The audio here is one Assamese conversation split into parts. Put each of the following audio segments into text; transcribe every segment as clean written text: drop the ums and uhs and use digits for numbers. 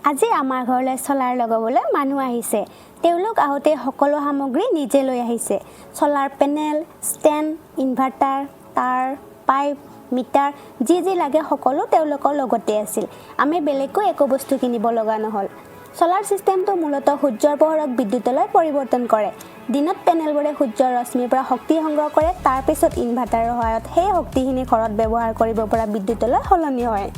আজি আমাৰ ঘৰলৈ চলাৰ লগাবলৈ মানুহ আহিছে। তেওঁলোক আহোঁতে সকলো সামগ্ৰী নিজে লৈ আহিছে। চলাৰ পেনেল, ষ্টেণ্ড, ইনভাৰ্টাৰ, তাৰ, পাইপ, মিটাৰ যি লাগে সকলো তেওঁলোকৰ লগতে আছিল। আমি বেলেগকৈ একো বস্তু কিনিব লগা নহ'ল। চলাৰ চিষ্টেমটো মূলতঃ সূৰ্যৰ পোহৰক বিদ্যুতলৈ পৰিৱৰ্তন কৰে। দিনত পেনেলবোৰে সূৰ্যৰ ৰশ্মিৰ পৰা শক্তি সংগ্ৰহ কৰে, তাৰ পিছত ইনভাৰ্টাৰৰ সহায়ত সেই শক্তিখিনি ঘৰত ব্যৱহাৰ কৰিব পৰা বিদ্যুতলৈ সলনি হয়।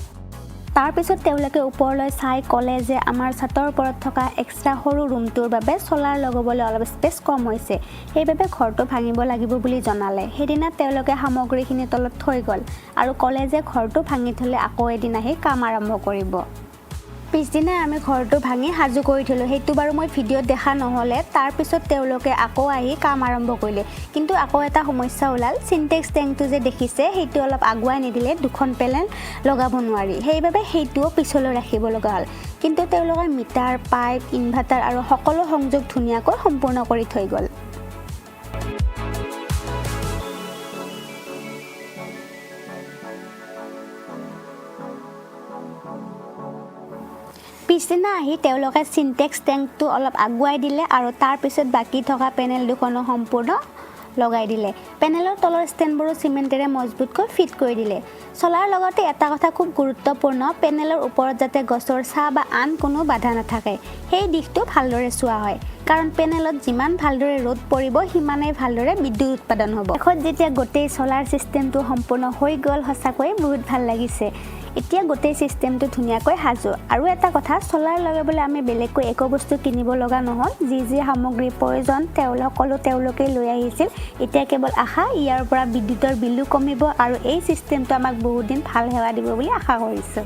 তাৰ পিছত তেওঁলোকে ওপৰলৈ চাই ক'লে যে আমাৰ ছাতৰ ওপৰত থকা এক্সট্ৰা সৰু ৰুমটোৰ বাবে চলাৰ লগাবলৈ অলপ স্পেচ কম হৈছে, সেইবাবে ঘৰটো ভাঙিব লাগিব বুলি জনালে। সেইদিনা তেওঁলোকে সামগ্ৰীখিনি তলত থৈ গ'ল আৰু ক'লে যে ঘৰটো ভাঙি থ'লে আকৌ এদিন আহি কাম আৰম্ভ কৰিব। পিছদিনা আমি ঘৰটো ভাঙি সাজু কৰি থ'লোঁ। সেইটো বাৰু মই ভিডিঅ'ত দেখা নহ'লে। তাৰপিছত তেওঁলোকে আকৌ আহি কাম আৰম্ভ কৰিলে, কিন্তু আকৌ এটা সমস্যা ওলাল। চিনটেক্স টেংকটো যে দেখিছে সেইটো অলপ আগুৱাই নিদিলে দুখন পেনেল লগাব নোৱাৰি, সেইবাবে সেইটোও পিছলৈ ৰাখিব লগা হ'ল। কিন্তু তেওঁলোকে মিটাৰ, পাইপ, ইনভাৰ্টাৰ আৰু সকলো সংযোগ ধুনীয়াকৈ সম্পূৰ্ণ কৰি থৈ গ'ল। পিছদিনা আহি তেওঁলোকে চিনটেক্স টেংকটো অলপ আগুৱাই দিলে আৰু তাৰপিছত বাকী থকা পেনেল দুখনো সম্পূৰ্ণ লগাই দিলে। পেনেলৰ তলৰ ষ্টেণ্ডবোৰো চিমেণ্টেৰে মজবুতকৈ ফিট কৰি দিলে। চলাৰ লগতে এটা কথা খুব গুৰুত্বপূৰ্ণ, পেনেলৰ ওপৰত যাতে গছৰ ছাঁ বা আন কোনো বাধা নাথাকে, সেই দিশটো ভালদৰে চোৱা হয়। কাৰণ পেনেলত যিমান ভালদৰে ৰ'দ পৰিব সিমানেই ভালদৰে বিদ্যুৎ উৎপাদন হ'ব। শেষত যেতিয়া গোটেই চলাৰ চিষ্টেমটো সম্পূৰ্ণ হৈ গ'ল, সঁচাকৈ বহুত ভাল লাগিছে। এতিয়া গোটেই চিষ্টেমটো ধুনীয়াকৈ সাজু। আৰু এটা কথা, চলাৰ লগাবলৈ আমি বেলেগকৈ একো বস্তু কিনিব লগা নহ'ল। যি সামগ্ৰীৰ প্ৰয়োজন সকলো তেওঁলোকেই লৈ আহিছিল। এতিয়া কেৱল আশা, ইয়াৰ পৰা বিদ্যুতৰ বিলো কমিব আৰু এই চিষ্টেমটো আমাক বহুত দিন ভাল সেৱা দিব বুলি আশা কৰিছোঁ।